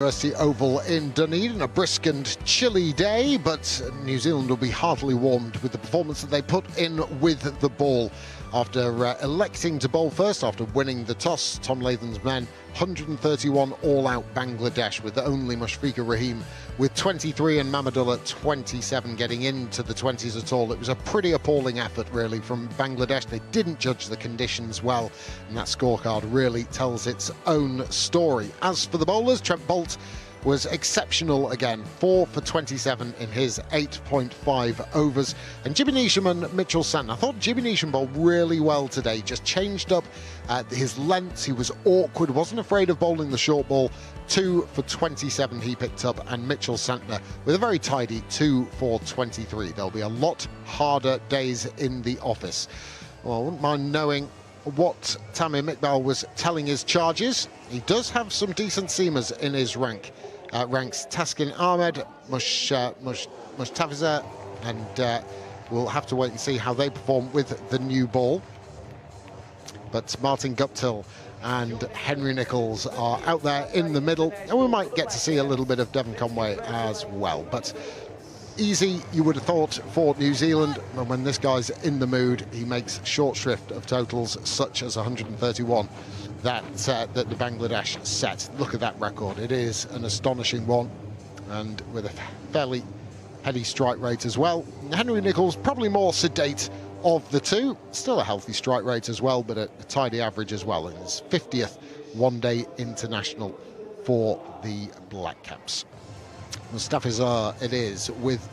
University Oval in Dunedin, a brisk and chilly day, but New Zealand will be heartily warmed with the performance that they put in with the ball. After electing to bowl first, after winning the toss, Tom Latham's men 131 all-out Bangladesh, with only Mushfiqur Rahim with 23 and Mamadullah 27 getting into the 20s at all. It was a pretty appalling effort, really, from Bangladesh. They didn't judge the conditions well, and that scorecard really tells its own story. As for the bowlers, Trent Boult was exceptional again, 4 for 27 in his 8.5 overs. And Jimmy Neesham and Mitchell Santner, I thought Jimmy Neesham bowled really well today, just changed up his lengths. He was awkward, wasn't afraid of bowling the short ball. 2 for 27 he picked up, and Mitchell Santner with a very tidy 2 for 23. There'll be a lot harder days in the office. Well, I wouldn't mind knowing what Tamim Iqbal was telling his charges. He does have some decent seamers in his ranks. Taskin Ahmed, Mustafiza, and we'll have to wait and see how they perform with the new ball. But Martin Guptill and Henry Nicholls are out there in the middle, and we might get to see a little bit of Devon Conway as well. But easy, you would have thought, for New Zealand, and when this guy's in the mood, he makes short shrift of totals such as 131 that the Bangladesh set. Look at that record. It is an astonishing one, and with a fairly heady strike rate as well. Henry Nicholls probably more sedate of the two, still a healthy strike rate as well, but a tidy average as well, and his 50th one-day international for the Black Caps. Mustafiza it is, with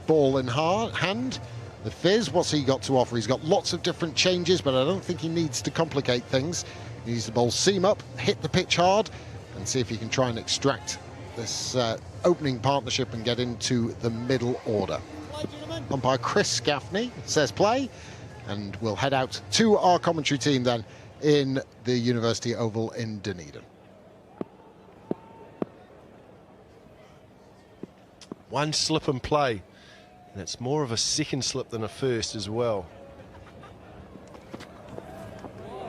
ball in hand. The Fizz, what's he got to offer? He's got lots of different changes, but I don't think he needs to complicate things. He needs to bowl seam up, hit the pitch hard, and see if he can try and extract this opening partnership and get into the middle order. Umpire Chris Gaffney says play, and we'll head out to our commentary team then in the University Oval in Dunedin. One slip and play, and it's more of a second slip than a first as well.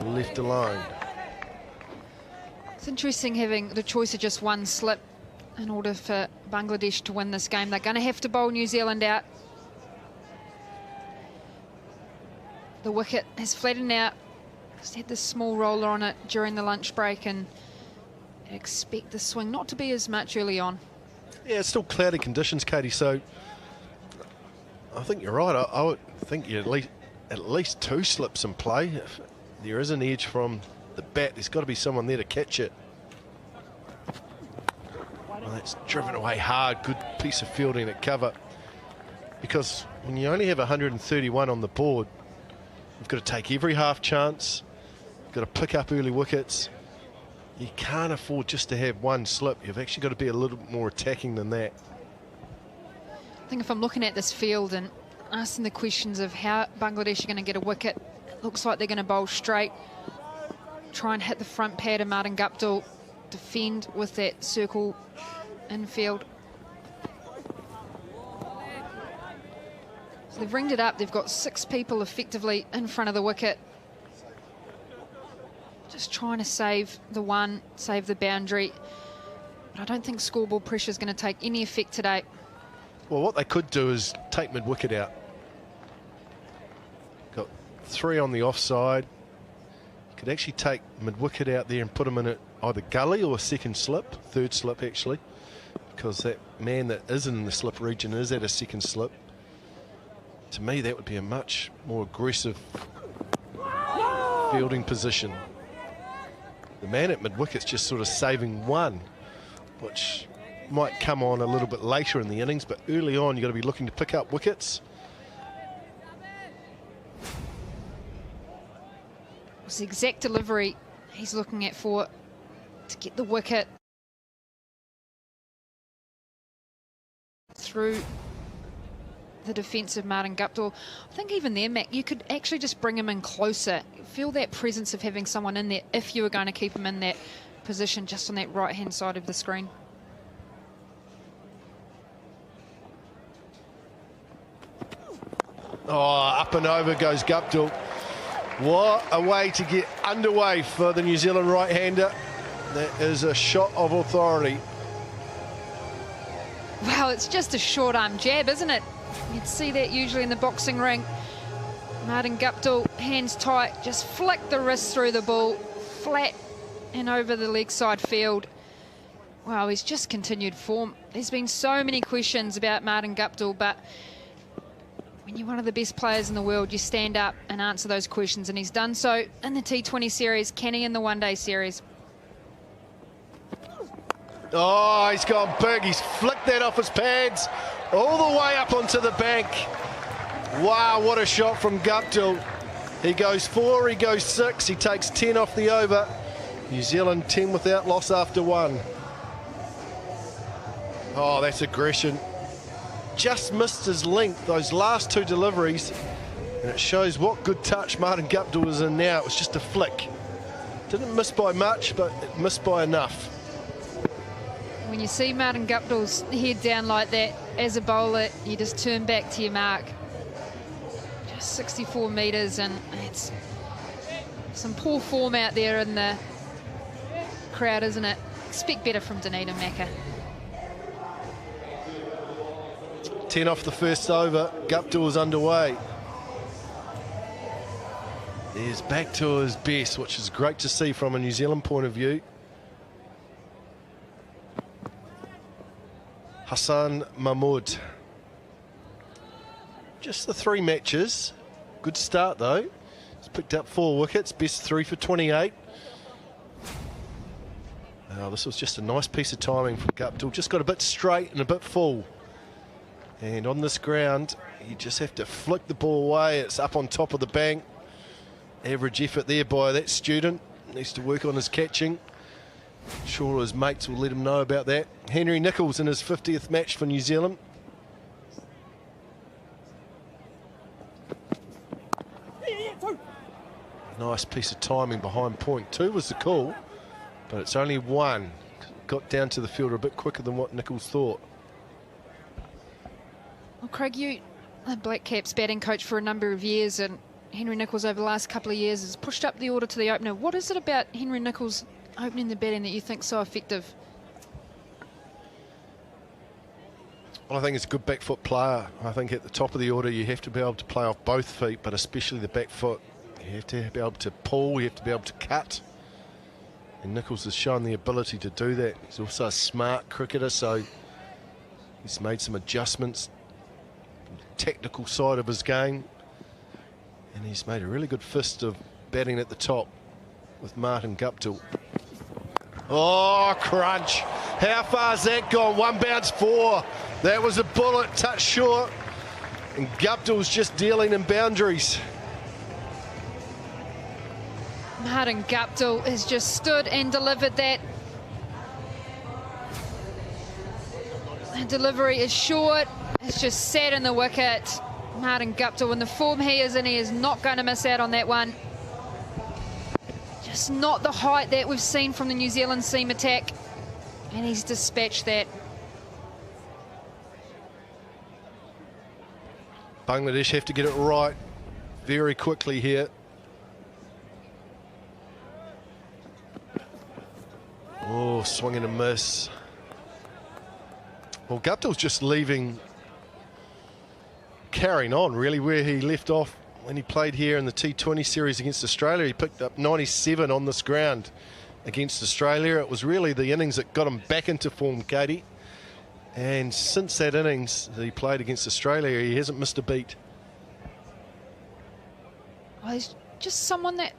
Left alone. It's interesting having the choice of just one slip in order for Bangladesh to win this game. They're going to have to bowl New Zealand out. The wicket has flattened out. Just had this small roller on it during the lunch break, and expect the swing not to be as much early on. Yeah, it's still cloudy conditions, Katie, so I think you're right. I would think you at least 2 slips in play. If there is an edge from the bat, there's got to be someone there to catch it. Well, that's driven away hard. Good piece of fielding at cover. Because when you only have 131 on the board, you've got to take every half chance. You've got to pick up early wickets. You can't afford just to have one slip. You've actually got to be a little bit more attacking than that. I think if I'm looking at this field and asking the questions of how Bangladesh are going to get a wicket, it looks like they're going to bowl straight, try and hit the front pad of Martin Guptill, defend with that circle infield. So they've ringed it up. They've got 6 people effectively in front of the wicket. Just trying to save the one, save the boundary. But I don't think scoreboard pressure is going to take any effect today. Well, what they could do is take mid-wicket out. Got 3 on the offside. You could actually take mid-wicket out there and put them in a, either gully or a second slip, third slip actually, because that man that is in the slip region is at a second slip. To me, that would be a much more aggressive fielding position. The man at mid-wicket's just sort of saving one, which might come on a little bit later in the innings, but early on you've got to be looking to pick up wickets. It's the exact delivery he's looking at for to get the wicket through the defence of Martin Guptill. I think even there, Mac, you could actually just bring him in closer. Feel that presence of having someone in there if you were going to keep him in that position just on that right-hand side of the screen. Oh, up and over goes Guptill. What a way to get underway for the New Zealand right-hander. That is a shot of authority. Well, it's just a short arm jab, isn't it? You'd see that usually in the boxing ring. Martin Guptill, hands tight, just flick the wrist through the ball, flat and over the leg side field. Wow, he's just continued form. There's been so many questions about Martin Guptill, but when you're one of the best players in the world, you stand up and answer those questions, and he's done so in the T20 series. Can he in the one-day series? Oh, he's gone big. He's flicked that off his pads all the way up onto the bank. Wow, what a shot from Guptill. He goes 4, he goes 6, he takes 10 off the over. New Zealand 10 without loss after 1. Oh, that's aggression. Just missed his length, those last 2 deliveries. And it shows what good touch Martin Guptill was in now. It was just a flick. Didn't miss by much, but it missed by enough. When you see Martin Guptill's head down like that, as a bowler, you just turn back to your mark. Just 64 metres, and it's some poor form out there in the crowd, isn't it? Expect better from Dunedin Macca. 10 off the first over, Guptill is underway. He's back to his best, which is great to see from a New Zealand point of view. Hassan Mahmood. Just the 3 matches. Good start though. He's picked up 4 wickets, best 3 for 28. Oh, this was just a nice piece of timing from Guptill. Just got a bit straight and a bit full. And on this ground, you just have to flick the ball away. It's up on top of the bank. Average effort there by that student. Needs to work on his catching. Sure his mates will let him know about that. Henry Nicholls in his 50th match for New Zealand. Nice piece of timing behind point. 2 was the call, but it's only 1. Got down to the fielder a bit quicker than what Nicholls thought. Well, Craig, you a Black Caps batting coach for a number of years, and Henry Nicholls over the last couple of years has pushed up the order to the opener. What is it about Henry Nicholls opening the batting that you think so effective? Well, I think it's a good back foot player. I think at the top of the order you have to be able to play off both feet, but especially the back foot. You have to be able to pull, you have to be able to cut. And Nicholls has shown the ability to do that. He's also a smart cricketer, so he's made some adjustments on the technical side of his game. And he's made a really good fist of batting at the top with Martin Guptill. Oh, crunch. How far's that gone? 1 bounce 4. That was a bullet, touch short. And Guptill's just dealing in boundaries. Martin Guptill has just stood and delivered that. The delivery is short. It's just sat in the wicket. Martin Guptill, in the form he is in, he is not going to miss out on that one. Just not the height that we've seen from the New Zealand seam attack. And he's dispatched that. Bangladesh have to get it right very quickly here. Oh, swing and a miss. Well, Guptill's just carrying on really where he left off when he played here in the T20 series against Australia. He picked up 97 on this ground against Australia. It was really the innings that got him back into form, Katie. And since that innings that he played against Australia, he hasn't missed a beat. Well, he's just someone that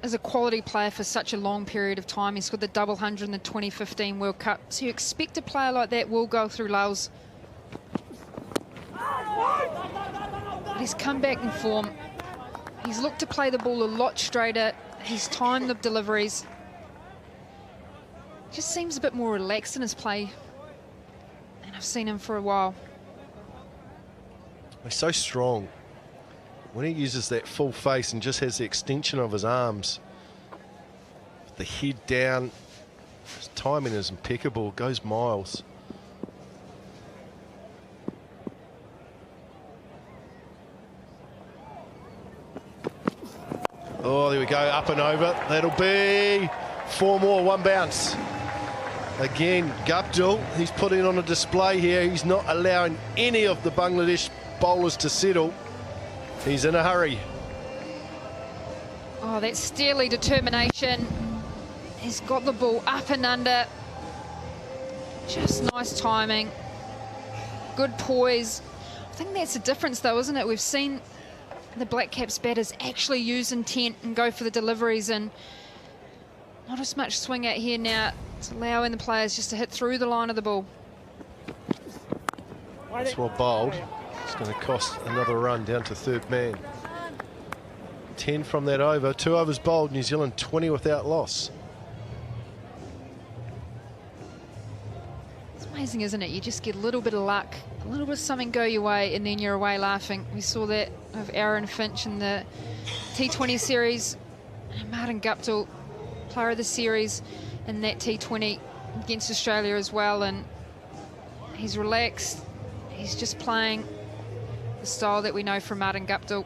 is a quality player for such a long period of time. He's got the double 100 in the 2015 World Cup. So you expect a player like that will go through lulls. But he's come back in form. He's looked to play the ball a lot straighter. He's timed the deliveries. Just seems a bit more relaxed in his play. And I've seen him for a while. He's so strong. When he uses that full face and just has the extension of his arms, the head down, his timing is impeccable, goes miles. Oh, there we go, up and over. That'll be 4 more, 1 bounce. Again, Guptill, he's putting on a display here. He's not allowing any of the Bangladesh bowlers to settle. He's in a hurry. Oh, that steely determination. He's got the ball up and under. Just nice timing. Good poise. I think that's the difference though, isn't it? We've seen the Black Caps batters actually use intent and go for the deliveries, and not as much swing out here now. It's allowing the players just to hit through the line of the ball. That's well bowled. It's going to cost another run down to third man. 10 from that over. 2 overs bowled. New Zealand 20 without loss. It's amazing, isn't it? You just get a little bit of luck, a little bit of something go your way, and then you're away laughing. We saw that of Aaron Finch in the T20 series. Martin Guptill, player of the series in that T20 against Australia as well, and he's relaxed. He's just playing the style that we know from Martin Guptill.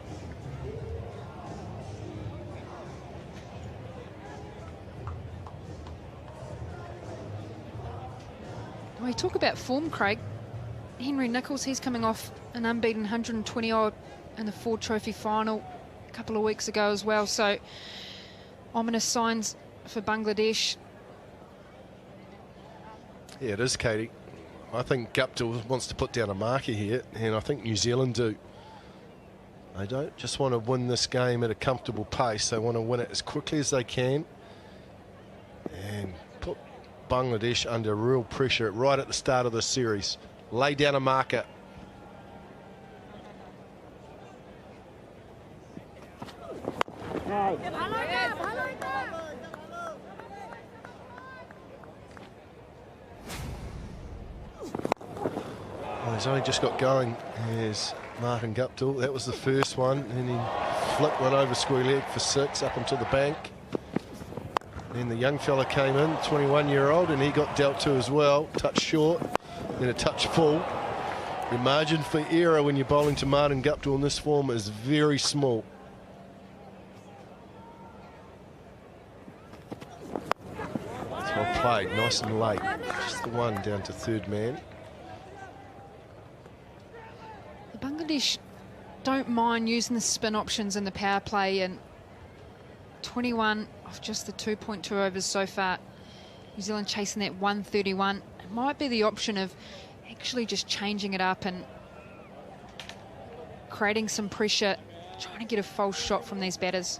We talk about form, Craig. Henry Nicholls, he's coming off an unbeaten 120 odd in the Ford Trophy final a couple of weeks ago as well, so ominous signs for Bangladesh. Yeah, it is, Katie. I think Guptill wants to put down a marker here, and I think New Zealand do. They don't just want to win this game at a comfortable pace. They want to win it as quickly as they can and put Bangladesh under real pressure right at the start of the series. Lay down a marker. Well, he's only just got going. Here's Martin Guptill. That was the first one, and he flicked one over square leg for 6 up onto the bank. Then the young fella came in, 21-year-old, and he got dealt to as well. Touch short, then a touch full. The margin for error when you're bowling to Martin Guptill in this form is very small. It's well played, nice and late. Just the one down to third man. The Bangladesh don't mind using the spin options in the power play, and 21 of just the 2.2 overs so far. New Zealand chasing that 131. It might be the option of actually just changing it up and creating some pressure, trying to get a false shot from these batters.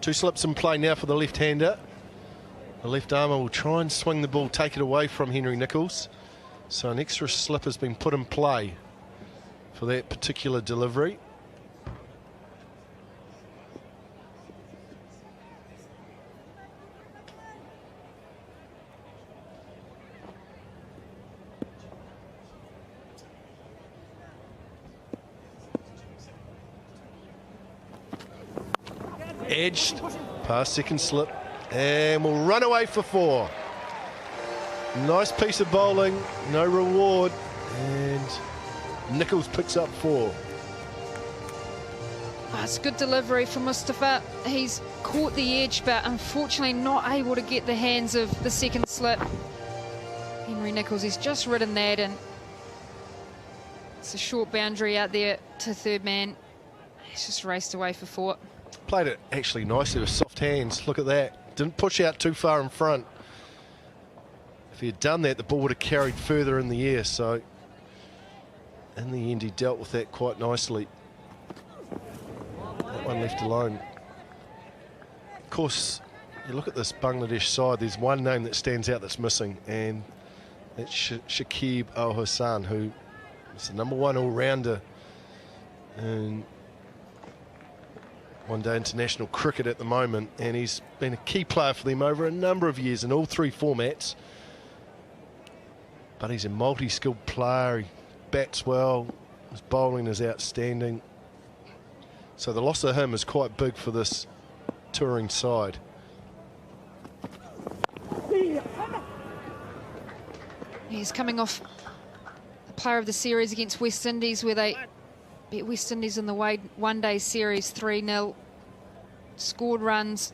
Two slips in play now for the left-hander. The left armer will try and swing the ball, take it away from Henry Nicholls. So an extra slip has been put in play for that particular delivery. Edged, past second slip, and will run away for 4. Nice piece of bowling, no reward, and Nicholls picks up 4. Oh, it's good delivery from Mustafa. He's caught the edge, but unfortunately not able to get the hands of the second slip. Henry Nicholls, he's just ridden that, and it's a short boundary out there to third man. He's just raced away for 4. Played it actually nicely with soft hands. Look at that. Didn't push out too far in front. If he had done that, the ball would have carried further in the air. So in the end, he dealt with that quite nicely. That one left alone. Of course, you look at this Bangladesh side, there's one name that stands out that's missing, and that's Shakib Al Hassan, who is the #1 all-rounder in one-day international cricket at the moment, and he's been a key player for them over a number of years in all 3 formats. But he's a multi-skilled player. He bats well. His bowling is outstanding. So the loss of him is quite big for this touring side. He's coming off the player of the series against West Indies, where they beat West Indies in the one-day series 3-0. Scored runs,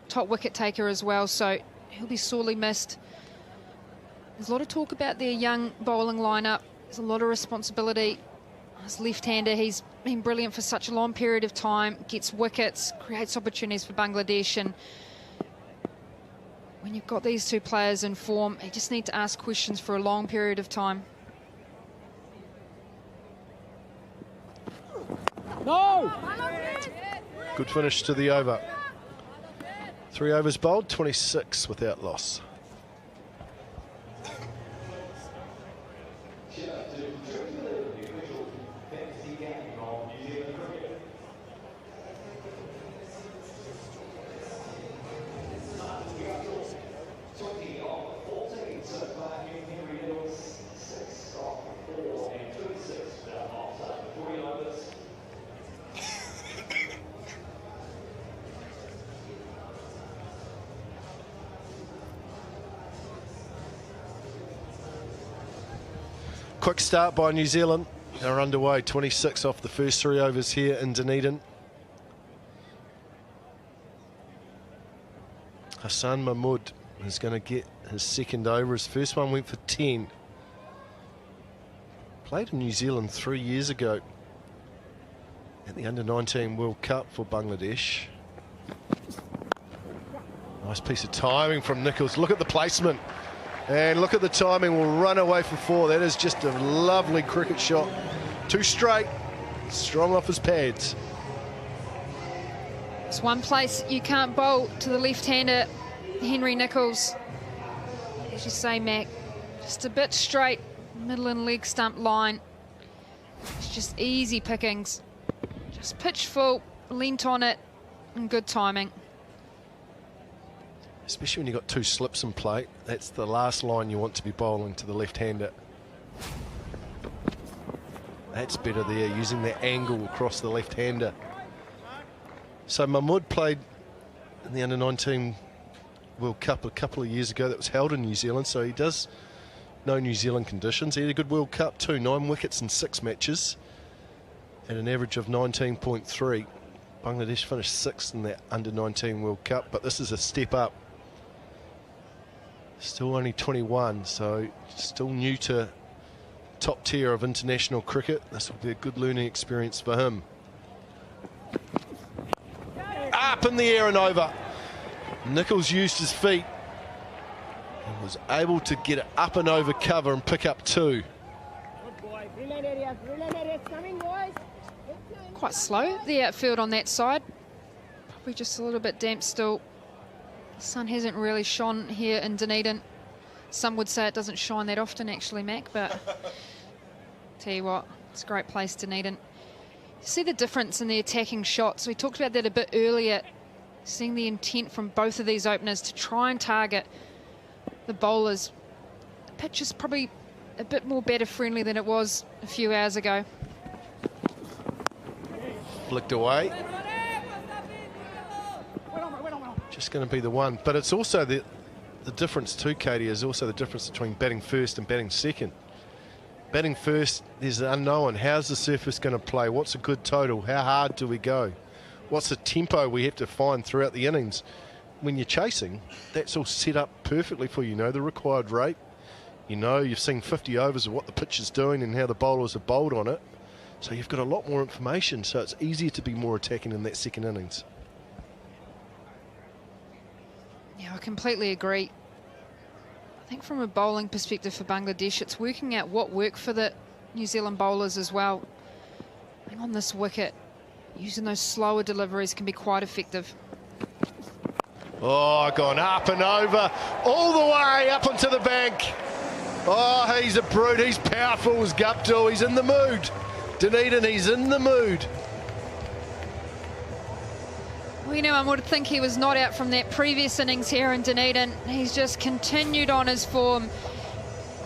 top wicket taker as well, so he'll be sorely missed. There's a lot of talk about their young bowling lineup. There's a lot of responsibility. As left-hander, he's been brilliant for such a long period of time, gets wickets, creates opportunities for Bangladesh, and when you've got these two players in form, you just need to ask questions for a long period of time. No! Good finish to the over. 3 overs bowled, 26 without loss. Quick start by New Zealand. They're underway, 26 off the first 3 overs here in Dunedin. Hassan Mahmood is going to get his second over. His first one went for 10. Played in New Zealand 3 years ago at the Under-19 World Cup for Bangladesh. Nice piece of timing from Nichols. Look at the placement. And look at the timing, will run away for 4. That is just a lovely cricket shot. 2 straight, strong off his pads. It's one place you can't bowl to the left-hander, Henry Nichols. As you say, Mac, just a bit straight, middle and leg stump line. It's just easy pickings. Just pitched full, leant on it, and good timing. Especially when you've got 2 slips in play. That's the last line you want to be bowling to the left-hander. That's better there, using that angle across the left-hander. So Mahmood played in the Under-19 World Cup a couple of years ago. That was held in New Zealand, so he does know New Zealand conditions. He had a good World Cup too, 9 wickets in 6 matches at an average of 19.3. Bangladesh finished 6th in that Under-19 World Cup, but this is a step up. Still only 21, so still new to top tier of international cricket. This will be a good learning experience for him. Up in the air and over. Nichols used his feet and was able to get it up and over cover and pick up 2. Quite slow, the outfield on that side. Probably just a little bit damp still. The sun hasn't really shone here in Dunedin. Some would say it doesn't shine that often, actually, Mac, but tell you what, it's a great place, Dunedin. You see the difference in the attacking shots. We talked about that a bit earlier, seeing the intent from both of these openers to try and target the bowlers. The pitch is probably a bit more batter friendly than it was a few hours ago. Flicked away. Just going to be the one, but it's also the difference too, Katie, is also the difference between batting first and batting second. Batting first, there's an unknown. How's the surface going to play? What's a good total? How hard do we go? What's the tempo we have to find throughout the innings? When you're chasing, that's all set up perfectly for you know the required rate. You know, you've seen 50 overs of what the pitch is doing and how the bowlers have bowled on it. So you've got a lot more information, so it's easier to be more attacking in that second innings. Yeah, I completely agree. I think from a bowling perspective for Bangladesh, it's working out what worked for the New Zealand bowlers as well. And on this wicket, using those slower deliveries can be quite effective. Oh, gone up and over, all the way up onto the bank. Oh, he's a brute, he's powerful as Guptill, he's in the mood. Dunedin, he's in the mood. Well, you know, I would think he was not out from that previous innings here in Dunedin. He's just continued on his form.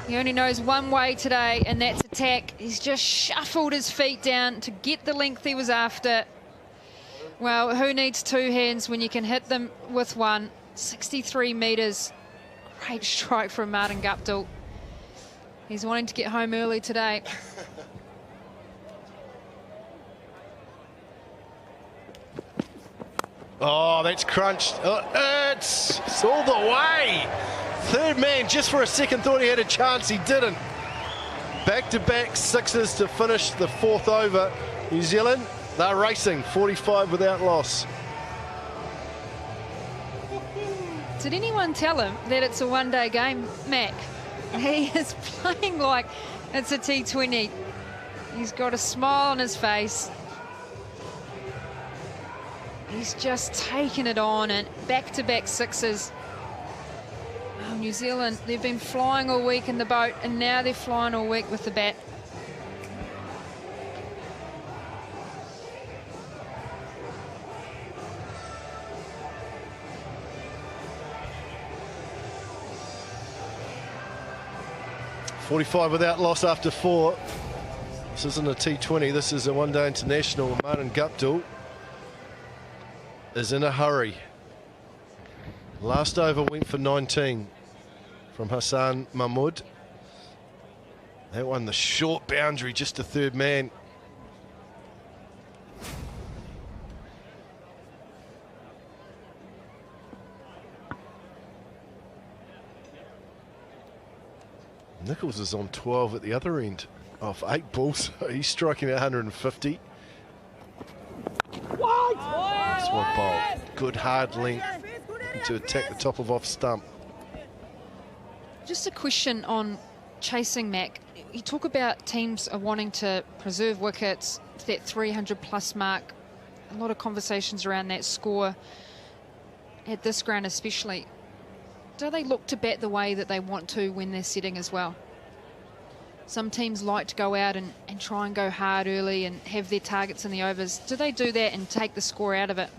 He only knows one way today, and that's attack. He's just shuffled his feet down to get the length he was after. Well, who needs 2 hands when you can hit them with one? 63 metres. Great strike from Martin Guptill. He's wanting to get home early today. Oh, that's crunched. It's all the way. Third man just for a second thought he had a chance. He didn't. Back-to-back sixes to finish the fourth over. New Zealand, they're racing 45 without loss. Did anyone tell him that it's a one-day game, Mac? He is playing like it's a T20. He's got a smile on his face. He's just taken it on, and back-to-back sixes. Oh, New Zealand, they've been flying all week in the boat, and now they're flying all week with the bat. .45 without loss after 4. This isn't a T20, this is a one-day international. Martin Guptill is in a hurry. Last over went for 19 from Hassan Mahmood. That one, the short boundary, just a third man. Nichols is on 12 at the other end off 8 balls. He's striking at 150. That's one ball. Good hard length to attack the top of off stump. Just a question on chasing, Mac. You talk about teams are wanting to preserve wickets, that 300+ mark. A lot of conversations around that score at this ground especially. Do they look to bat the way that they want to when they're setting as well? Some teams like to go out and try and go hard early and have their targets in the overs. Do they do that and take the score out of it?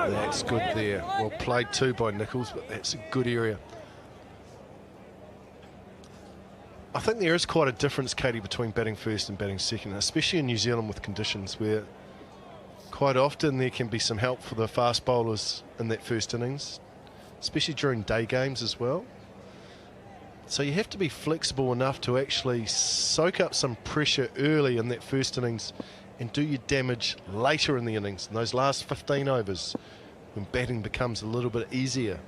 That's good there. Well played too by Nichols, but that's a good area. I think there is quite a difference, Katie, between batting first and batting second, especially in New Zealand with conditions where quite often there can be some help for the fast bowlers in that first innings, especially during day games as well. So you have to be flexible enough to actually soak up some pressure early in that first innings and do your damage later in the innings, in those last 15 overs, when batting becomes a little bit easier.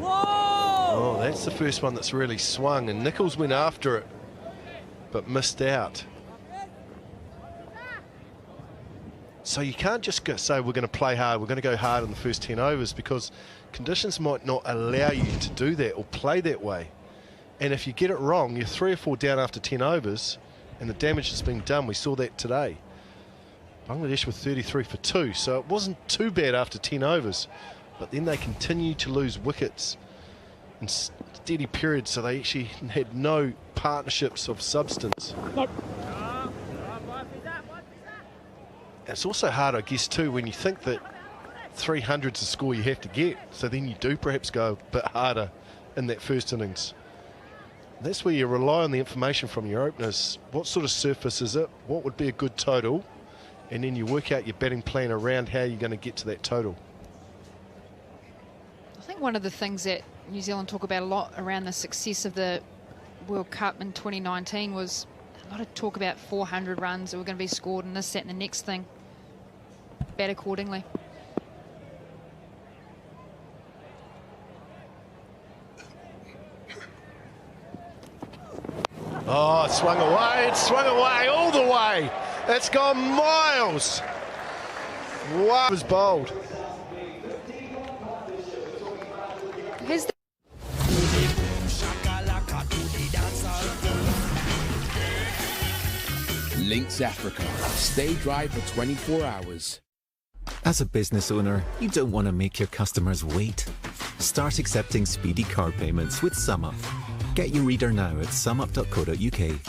Oh, that's the first one that's really swung, and Nichols went after it, but missed out. So you can't just say we're going to play hard, we're going to go hard in the first 10 overs, because conditions might not allow you to do that or play that way. And if you get it wrong, you're 3 or 4 down after 10 overs, and the damage has been done. We saw that today. Bangladesh were 33 for 2, so it wasn't too bad after 10 overs, but then they continued to lose wickets in steady periods, so they actually had no partnerships of substance. Nope. It's also hard, I guess, too, when you think that 300's the score you have to get, so then you do perhaps go a bit harder in that first innings. That's where you rely on the information from your openers. What sort of surface is it? What would be a good total? And then you work out your batting plan around how you're going to get to that total. I think one of the things that New Zealand talk about a lot around the success of the World Cup in 2019 was a lot of talk about 400 runs that were going to be scored and this, that and the next thing. Bat accordingly. Oh, it swung away all the way. It's gone miles. Wow, it was bowled. Who's Lynx Africa. Stay dry for 24 hours. As a business owner, you don't want to make your customers wait. Start accepting speedy card payments with SumUp. Get your reader now at sumup.co.uk.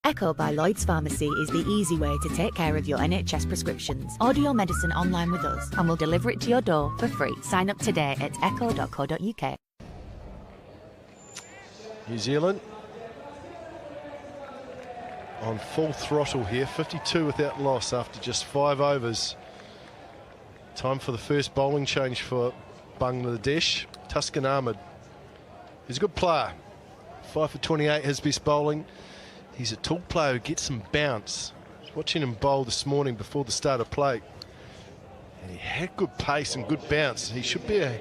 Echo by Lloyds Pharmacy is the easy way to take care of your NHS prescriptions. Order your medicine online with us and we'll deliver it to your door for free. Sign up today at echo.co.uk. New Zealand on full throttle here, 52 without loss after just 5 overs. Time for the first bowling change for Bangladesh. Tuscan Ahmed, he's a good player. 5 for 28, his best bowling. He's a tall player who gets some bounce. watching him bowl this morning before the start of play. And he had good pace and good bounce. He should be a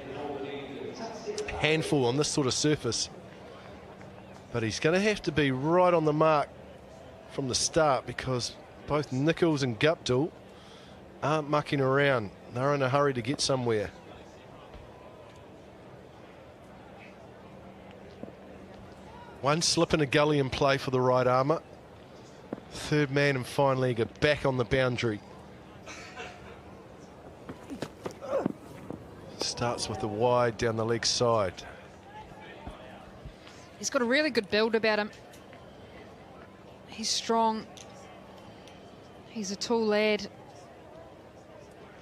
handful on this sort of surface. But he's going to have to be right on the mark from the start, because both Nichols and Guptill aren't mucking around. They're in a hurry to get somewhere. One slip in a gully in play for the right armour. Third man and fine legger back on the boundary. Starts with the wide down the leg side. He's got a really good build about him. He's strong. He's a tall lad.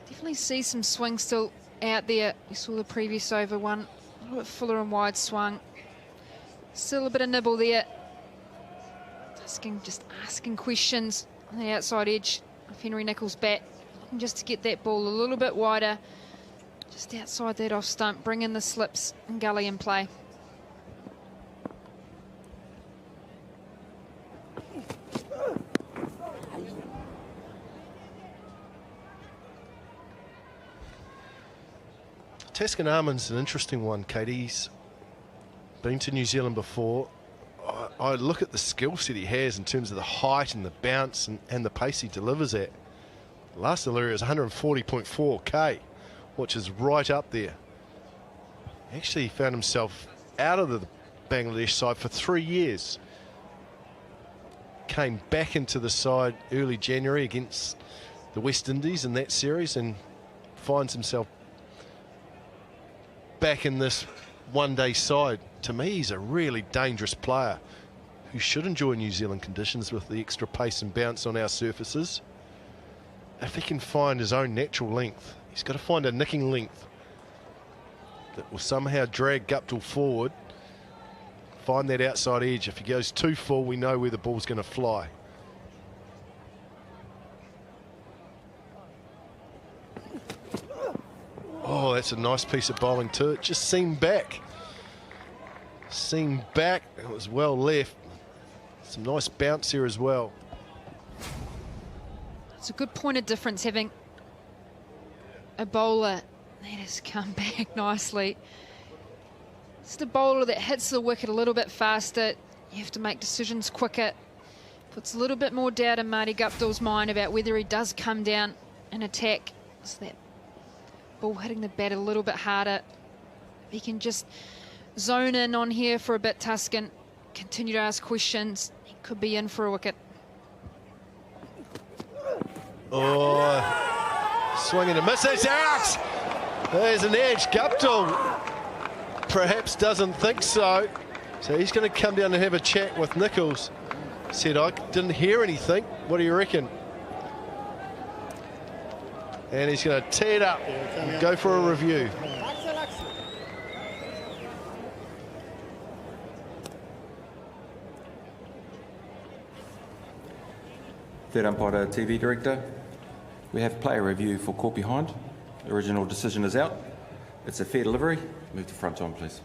Definitely see some swing still out there. We saw the previous over one, a little bit fuller and wide swung. Still a bit of nibble there. Just asking questions on the outside edge of Henry Nichols' bat. Looking just to get that ball a little bit wider. Just outside that off stump. Bring in the slips and gully in play. Taskin Armand's an interesting one, Katie. He's been to New Zealand before. I look at the skill set he has in terms of the height and the bounce and the pace he delivers at. Last delivery was 140.4 K, which is right up there. Actually, he found himself out of the Bangladesh side for 3 years. Came back into the side early January against the West Indies in that series, and finds himself back in this one-day side. To me, he's a really dangerous player who should enjoy New Zealand conditions with the extra pace and bounce on our surfaces. If he can find his own natural length, he's got to find a nicking length that will somehow drag Guptill forward, find that outside edge. If he goes too full, we know where the ball's going to fly. Oh, that's a nice piece of bowling too. It just seemed back. Seemed back. It was well left. Some nice bounce here as well. It's a good point of difference having a bowler that has come back nicely. Just a bowler that hits the wicket a little bit faster. You have to make decisions quicker. Puts a little bit more doubt in Marty Guptill's mind about whether he does come down and attack. So that ball hitting the bat a little bit harder. If he can just zone in on here for a bit, Tuscan, continue to ask questions, he could be in for a wicket. Oh, swing and a miss. It's out. There's an edge. Guptill perhaps doesn't think so. So he's going to come down and have a chat with Nichols. Said, I didn't hear anything. What do you reckon? And he's going to tee it up and go for a review. Third umpire TV director. We have player review for caught behind. The original decision is out. It's a fair delivery. Move to front on, please.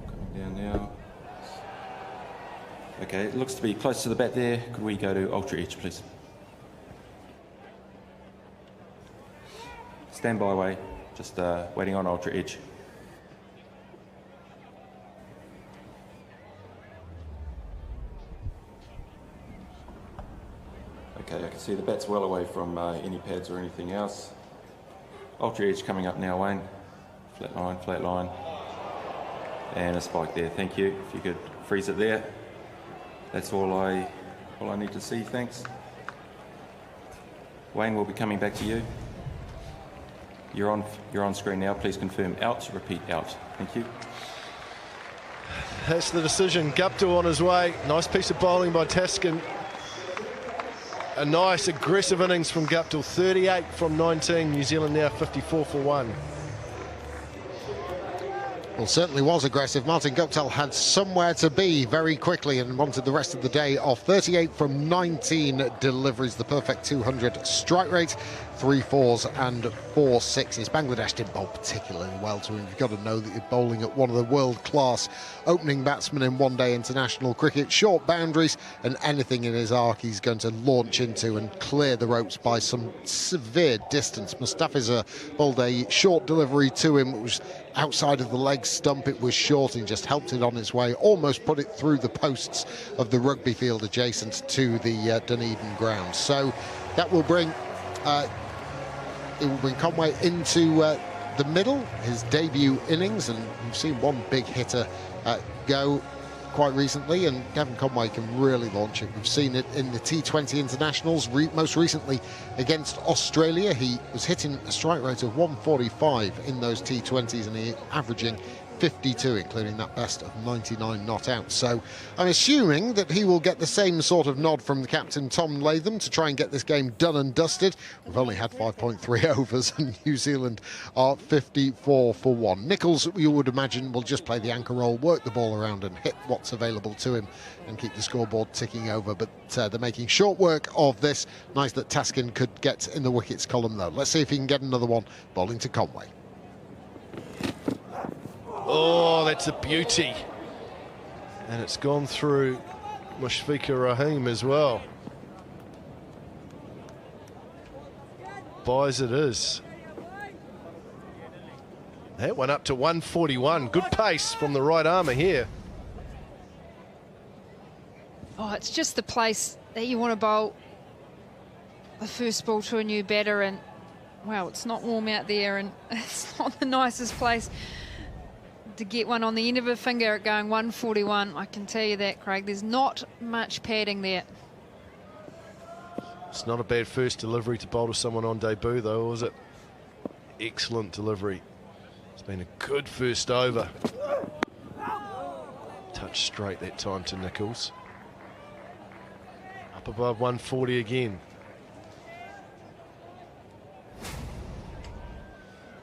Coming down now. Okay, it looks to be close to the bat there. Could we go to ultra edge, please? Stand by way. Just waiting on ultra edge. Okay, I can see the bat's well away from any pads or anything else. Ultra edge coming up now, Wayne. Flat line. And a spike there, thank you. If you could freeze it there. That's all I need to see, thanks. Wayne, we'll be coming back to you. You're on screen now. Please confirm out. Repeat out. Thank you. That's the decision. Guptill on his way. Nice piece of bowling by Taskin. A nice aggressive innings from Guptill. 38 from 19. New Zealand now 54 for 1. Well, certainly was aggressive. Martin Guptill had somewhere to be very quickly and wanted the rest of the day off. 38 from 19 deliveries, the perfect 200 strike rate. 3 4s and 4 6s. Bangladesh didn't bowl particularly well to him. You've got to know that you're bowling at one of the world-class opening batsmen in one-day international cricket. Short boundaries, and anything in his arc he's going to launch into and clear the ropes by some severe distance. Mustafizer bowled a short delivery to him. It was outside of the leg stump. It was short and just helped it on its way, almost put it through the posts of the rugby field adjacent to the Dunedin ground. So that will bring Conway into the middle, his debut innings, and we've seen one big hitter go quite recently, and Gavin Conway can really launch it. We've seen it in the T20 internationals, most recently against Australia. He was hitting a strike rate of 145 in those T20s, and he averaging 52, including that best of 99 not out. So I'm assuming that he will get the same sort of nod from the captain, Tom Latham, to try and get this game done and dusted. We've only had 5.3 overs, and New Zealand are 54 for 1. Nicholls, you would imagine, will just play the anchor role, work the ball around and hit what's available to him and keep the scoreboard ticking over. But they're making short work of this. Nice that Taskin could get in the wickets column, though. Let's see if he can get another one bowling to Conway. Oh, that's a beauty. And it's gone through Mushfiqur Rahim as well. Buys it is. That one up to 141. Good pace from the right armour here. Oh, it's just the place that you want to bowl the first ball to a new batter, and, well, it's not warm out there, and it's not the nicest place to get one on the end of a finger at going 141. I can tell you that, Craig. There's not much padding there. It's not a bad first delivery to bowl to someone on debut, though, was it? Excellent delivery. It's been a good first over. Touch straight that time to Nicholls. Up above 140 again.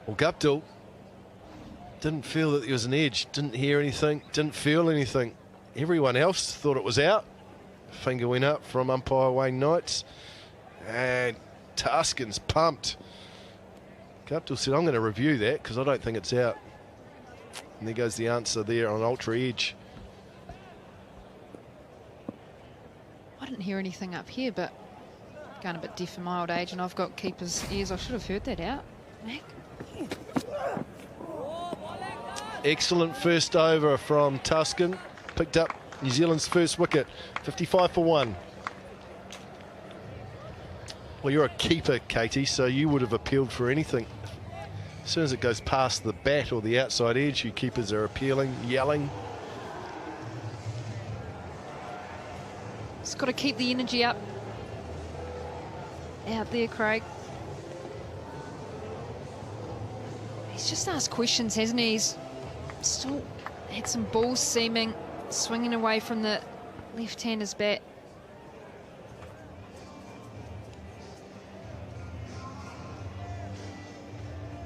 Well, Guptill didn't feel that there was an edge, didn't hear anything, didn't feel anything. Everyone else thought it was out. Finger went up from umpire Wayne Knights, and Taskin's pumped. Guptill said, I'm going to review that because I don't think it's out. And there goes the answer there on ultra edge. I didn't hear anything up here, but going a bit deaf in my old age, and I've got keeper's ears. I should have heard that out, Mac. Excellent first over from Taskin. Picked up New Zealand's first wicket. 55 for 1. Well, you're a keeper, Katie, so you would have appealed for anything. As soon as it goes past the bat or the outside edge, you keepers are appealing, yelling. It's got to keep the energy up out there, Craig. He's just asked questions, hasn't he? He's still had some ball seaming, swinging away from the left-hander's bat.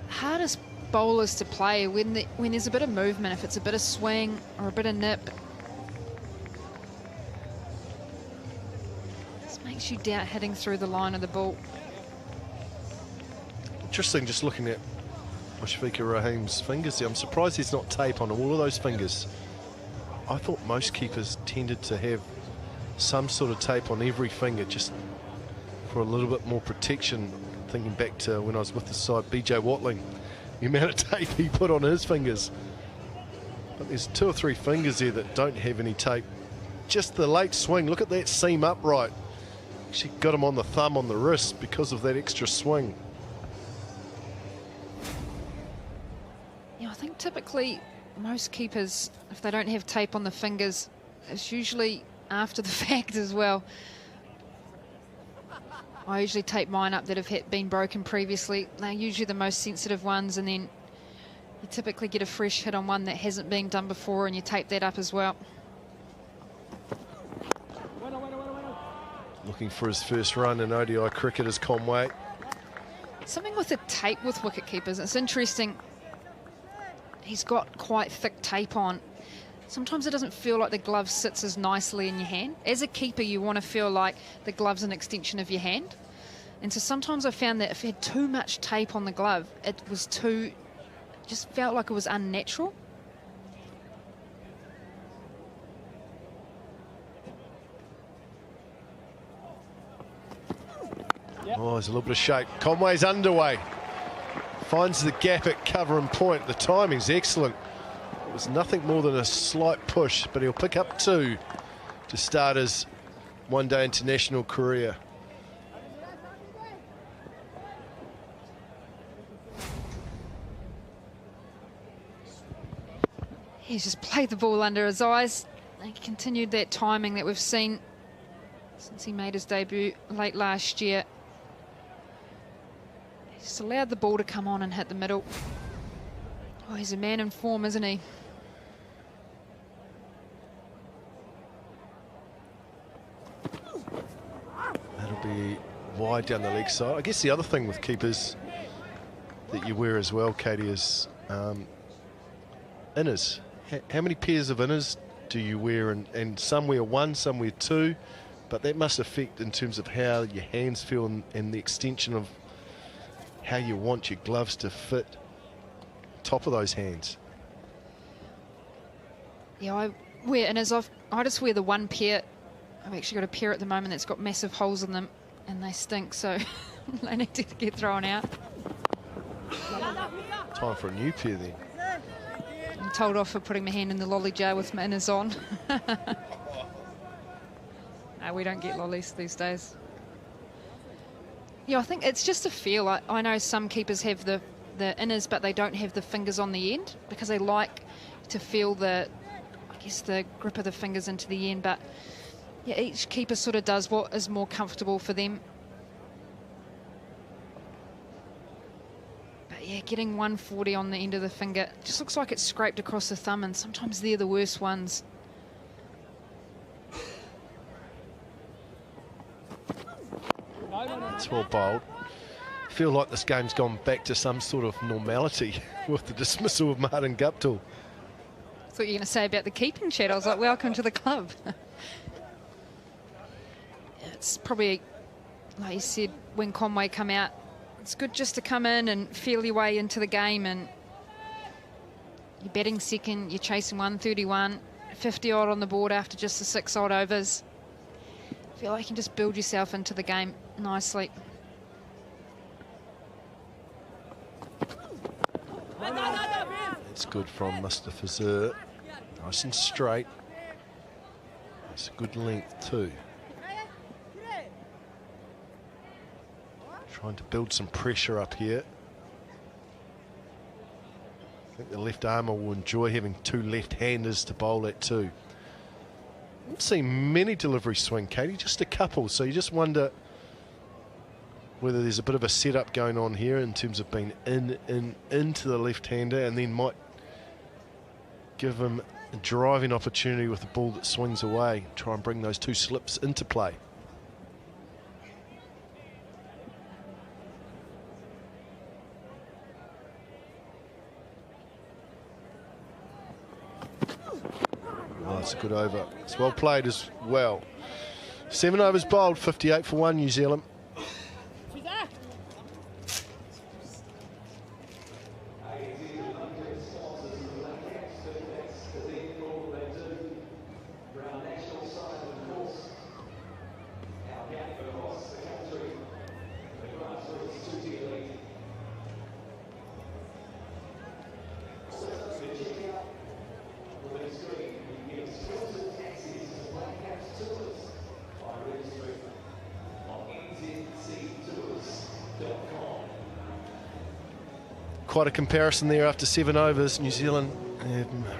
Hardest bowlers to play when there's a bit of movement, if it's a bit of swing or a bit of nip. This makes you doubt hitting through the line of the ball. Interesting, just looking at Mushfiqur Rahim's fingers there. I'm surprised there's not tape on all of those fingers. I thought most keepers tended to have some sort of tape on every finger just for a little bit more protection. Thinking back to when I was with the side, BJ Watling, the amount of tape he put on his fingers. But there's 2 or 3 fingers there that don't have any tape. Just the late swing, look at that seam upright. Actually got him on the thumb on the wrist because of that extra swing. Yeah, I think typically most keepers, if they don't have tape on the fingers, it's usually after the fact as well. I usually tape mine up that have been broken previously. They're usually the most sensitive ones, and then you typically get a fresh hit on one that hasn't been done before, and you tape that up as well. Looking for his first run in ODI cricket is Conway. Something with the tape with wicket keepers, it's interesting. He's got quite thick tape on. Sometimes it doesn't feel like the glove sits as nicely in your hand. As a keeper, you want to feel like the glove's an extension of your hand. And so sometimes I found that if it had too much tape on the glove, it just felt like it was unnatural. Oh, there's a little bit of shape. Conway's underway. Finds the gap at cover and point. The timing's excellent. It was nothing more than a slight push, but he'll pick up 2 to start his one-day international career. He's just played the ball under his eyes. He continued that timing that we've seen since he made his debut late last year. He just allowed the ball to come on and hit the middle. Oh, he's a man in form, isn't he? That'll be wide down the leg side. I guess the other thing with keepers that you wear as well, Katie, is inners. How many pairs of inners do you wear? And some wear 1, some wear 2, but that must affect in terms of how your hands feel and the extension of how you want your gloves to fit top of those hands. Yeah, I wear inners. I just wear the 1 pair. I've actually got a pair at the moment that's got massive holes in them and they stink, so they need to get thrown out. Time for a new pair then. I'm told off for putting my hand in the lolly jar with my inners on. No, we don't get lollies these days. Yeah, I think it's just a feel. I know some keepers have the inners, but they don't have the fingers on the end because they like to feel the grip of the fingers into the end. But yeah, each keeper sort of does what is more comfortable for them. But yeah, getting 140 on the end of the finger just looks like it's scraped across the thumb, and sometimes they're the worst ones. It's well bowled. I feel like this game's gone back to some sort of normality with the dismissal of Martin Guptill. I thought you were going to say about the keeping chat. I was like, welcome to the club. It's probably, like you said, when Conway come out, it's good just to come in and feel your way into the game, and you're batting second, you're chasing 131, 50 odd on the board after just the 6 odd overs. I feel like you can just build yourself into the game nicely. It's good from Mr. Fazur. Nice and straight. It's a good length too. Trying to build some pressure up here. I think the left armer will enjoy having 2 left-handers to bowl at too. I haven't seen many delivery swing, Katie, just a couple. So you just wonder whether there's a bit of a setup going on here in terms of being into the left-hander, and then might give him a driving opportunity with the ball that swings away. Try and bring those 2 slips into play. Oh, it's a good over. It's well played as well. 7 overs bowled, 58 for 1 New Zealand. Quite a comparison there after 7 overs. New Zealand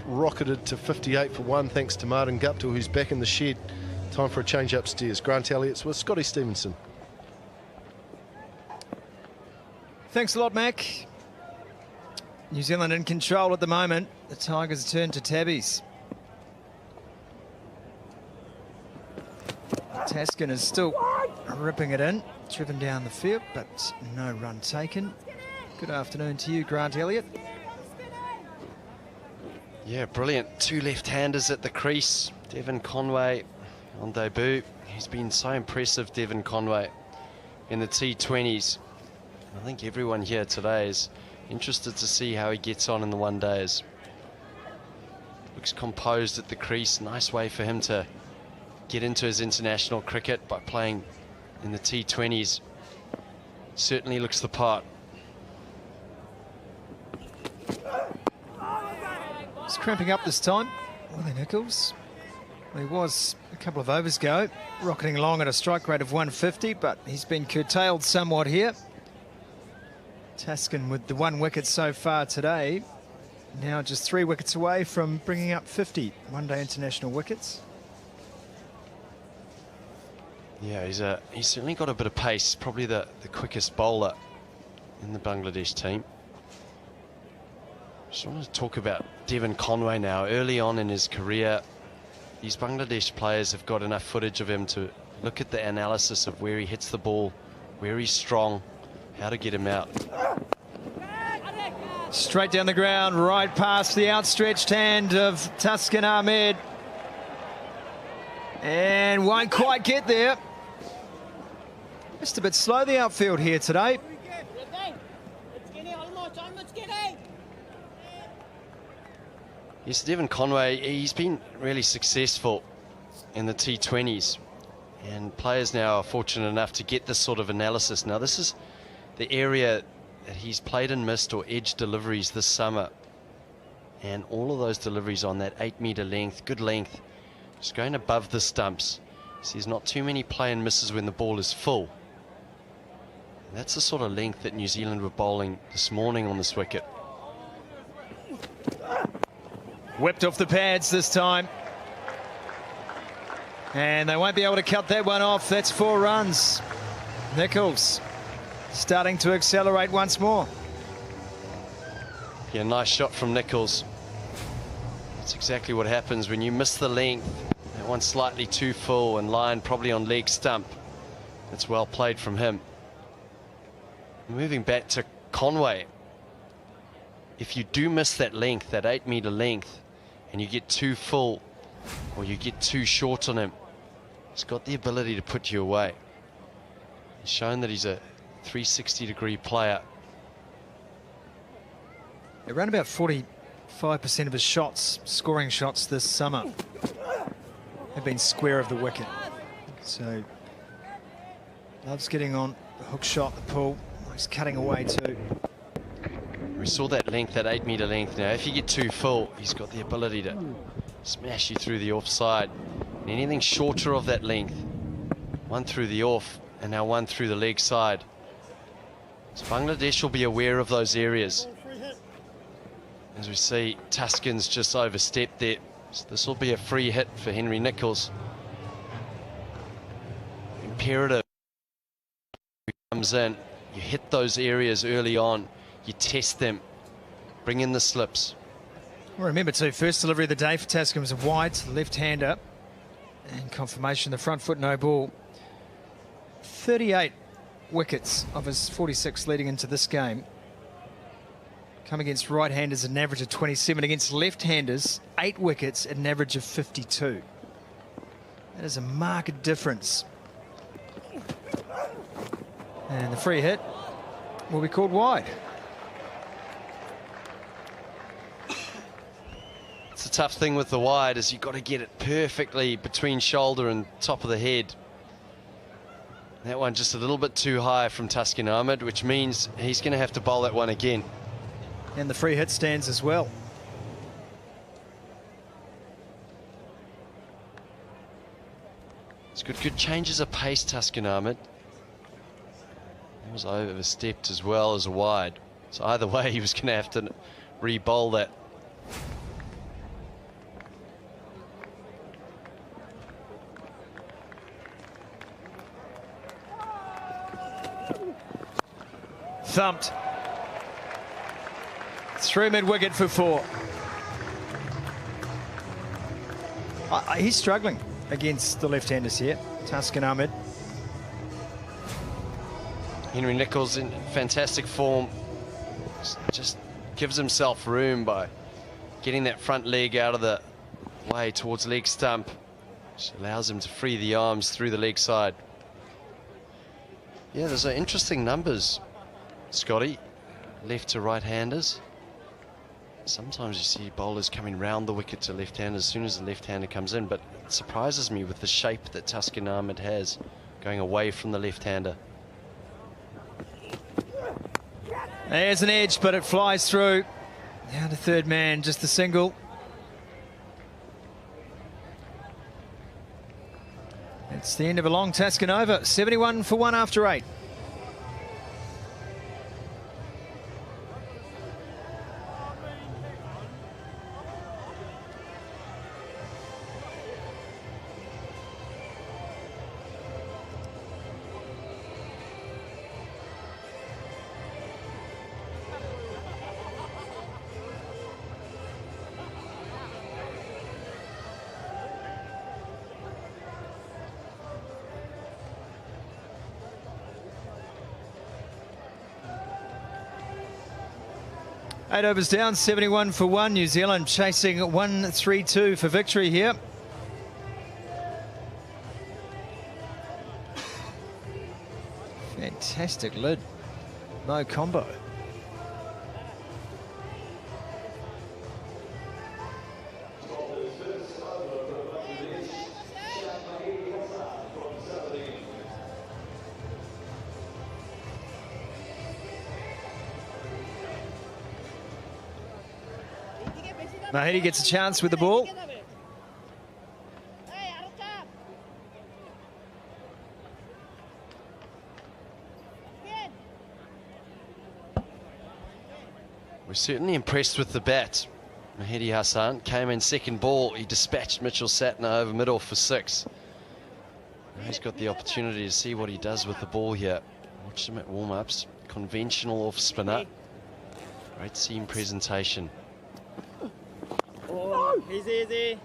rocketed to 58 for 1 thanks to Martin Guptill, who's back in the shed. Time for a change upstairs. Grant Elliott's with Scotty Stevenson. Thanks a lot, Mac. New Zealand in control at the moment. The Tigers turn to tabbies. Taskin is still ripping it in. Driven down the field, but no run taken. Good afternoon to you, Grant Elliott. Yeah, brilliant. 2 left-handers at the crease. Devon Conway on debut. He's been so impressive, Devon Conway. in the T20s. I think everyone here today is interested to see how he gets on in the one days. Looks composed at the crease. Nice way for him to get into his international cricket by playing in the T20s. Certainly looks the part. He's cramping up this time. Willie Nichols. He was a couple of overs ago, rocketing along at a strike rate of 150, but he's been curtailed somewhat here. Taskin with the 1 wicket so far today. Now just 3 wickets away from bringing up 50 one-day international wickets. Yeah, he's certainly got a bit of pace. Probably the quickest bowler in the Bangladesh team. Just want to talk about Devon Conway now. Early on in his career, these Bangladesh players have got enough footage of him to look at the analysis of where he hits the ball, where he's strong, how to get him out. Straight down the ground, right past the outstretched hand of Taskin Ahmed. And won't quite get there. Just a bit slow, the outfield here today. Yes, Devon Conway, he's been really successful in the T20s. And players now are fortunate enough to get this sort of analysis. Now, this is the area that he's played and missed or edge deliveries this summer. And all of those deliveries on that 8-metre length, good length, just going above the stumps. So there's not too many play and misses when the ball is full. And that's the sort of length that New Zealand were bowling this morning on this wicket. Whipped off the pads this time. And they won't be able to cut that one off. That's 4 runs. Nichols starting to accelerate once more. Yeah, nice shot from Nichols. That's exactly what happens when you miss the length. That one's slightly too full and line probably on leg stump. That's well played from him. Moving back to Conway. If you do miss that length, that 8-metre length, and you get too full or you get too short on him, he's got the ability to put you away. He's shown that he's a 360-degree player. Around about 45% of his shots, scoring shots this summer, have been square of the wicket. So loves getting on the hook shot, the pull. He's cutting away too. We saw that length, that 8-metre length. Now, if you get too full, he's got the ability to smash you through the offside. And anything shorter of that length, one through the off, and now one through the leg side. So Bangladesh will be aware of those areas. As we see, Taskin's just overstepped there. So this will be a free hit for Henry Nichols. Imperative comes in. You hit those areas early on. You test them, bring in the slips. Well, remember too, first delivery of the day for Taskin was a wide to the left-hander. And confirmation, the front foot no ball. 38 wickets of his 46 leading into this game. Come against right-handers at an average of 27. Against left-handers, 8 wickets at an average of 52. That is a marked difference. And the free hit will be called wide. It's a tough thing with the wide, is you've got to get it perfectly between shoulder and top of the head. That one just a little bit too high from Taskin Ahmed, which means he's going to have to bowl that one again. And the free hit stands as well. It's good changes of pace, Taskin Ahmed. He was overstepped as well as a wide. So either way, he was going to have to re-bowl that. Thumped. Through mid-wicket for 4. He's struggling against the left-handers here, Taskin Ahmed. Henry Nichols in fantastic form. Just gives himself room by getting that front leg out of the way towards leg stump, which allows him to free the arms through the leg side. Yeah, there's interesting numbers, Scotty. Left to right-handers. Sometimes you see bowlers coming round the wicket to left-handers as soon as the left-hander comes in, but it surprises me with the shape that Tuscan Ahmed has, going away from the left-hander. There's an edge, but it flies through. Now the third man, just the single. It's the end of a long Tuscan over. 71 for 1 after 8. Eight overs down, 71 for 1. New Zealand chasing 1-3-2 for victory here. Fantastic lid. No combo. Mahidi gets a chance with the ball. We're certainly impressed with the bat. Mahidi Hassan came in second ball. He dispatched Mitchell Satner over middle for 6. Now he's got the opportunity to see what he does with the ball here. Watch him at warm-ups. Conventional off spinner. Great seam presentation. Easy.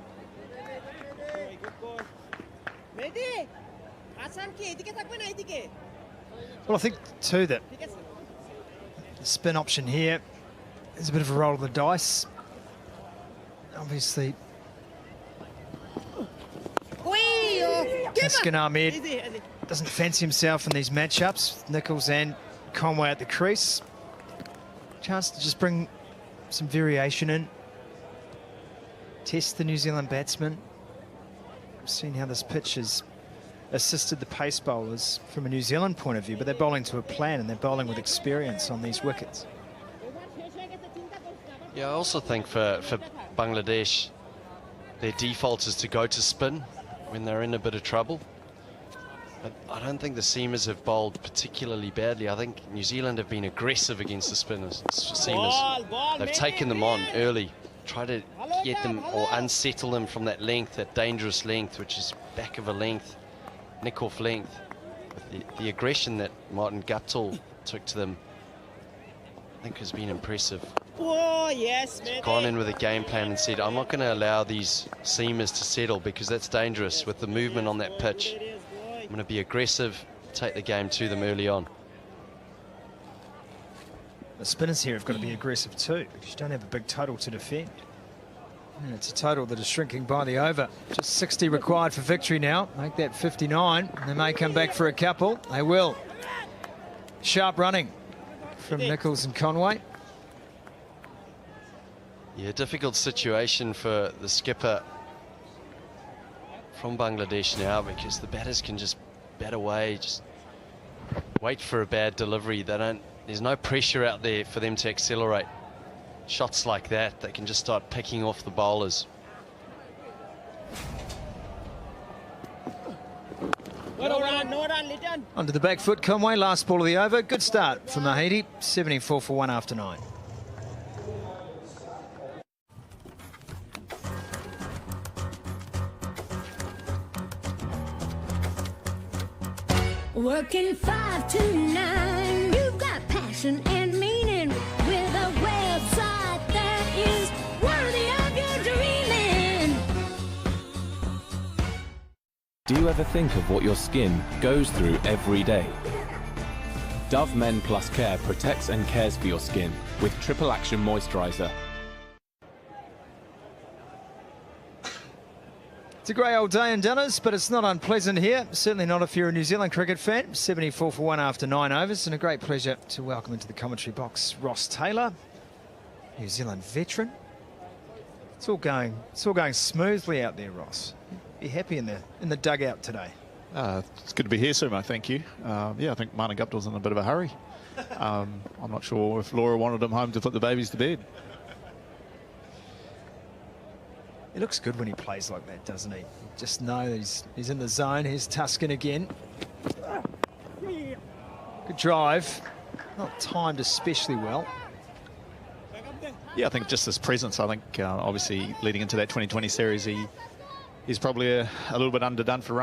Well, I think too that the spin option here is a bit of a roll of the dice. Obviously, Tuscan Ahmed doesn't fancy himself in these matchups. Nichols and Conway at the crease. Chance to just bring some variation in. Test the New Zealand batsman. We've seen how this pitch has assisted the pace bowlers from a New Zealand point of view, but they're bowling to a plan and they're bowling with experience on these wickets. Yeah, I also think for Bangladesh, their default is to go to spin when they're in a bit of trouble. But I don't think the seamers have bowled particularly badly. I think New Zealand have been aggressive against the seamers. They've taken them on early. Try to get them or unsettle them from that length, that dangerous length, which is back of a length, nick-off length. With the aggression that Martin Guptill took to them, I think has been impressive. Oh, yes, He's gone in with a game plan and said, I'm not going to allow these seamers to settle because that's dangerous with the movement on that pitch. I'm going to be aggressive, take the game to them early on. The spinners here have got to be aggressive too, because you don't have a big total to defend. And it's a total that is shrinking by the over. Just 60 required for victory now. Make that 59. They may come back for a couple. They will. Sharp running from Nichols and Conway. Yeah, difficult situation for the skipper from Bangladesh now, because the batters can just bat away, just wait for a bad delivery. There's no pressure out there for them to accelerate. Shots like that, they can just start picking off the bowlers. No run, Litton. Onto the back foot, Conway, last ball of the over. Good start for Mahidi, 74 for 1 after 9. Working 5 to 9, you've got passion and meaning with a website that is worthy of your dreaming. Do you ever think of what your skin goes through every day? Dove Men Plus Care protects and cares for your skin with triple action moisturizer. It's a grey old day in Dunners, but it's not unpleasant here. Certainly not if you're a New Zealand cricket fan. 74 for 1 after 9 overs, and a great pleasure to welcome into the commentary box Ross Taylor, New Zealand veteran. It's all going smoothly out there, Ross. Be happy in the dugout today. It's good to be here, Sumo. Thank you. Yeah, I think Martin Guptill's in a bit of a hurry. I'm not sure if Laura wanted him home to put the babies to bed. He looks good when he plays like that, doesn't he? Just know that he's in the zone. Here's Tuscan again. Good drive. Not timed especially well. Yeah, I think just his presence. I think obviously leading into that 2020 series, he's probably a little bit underdone for run.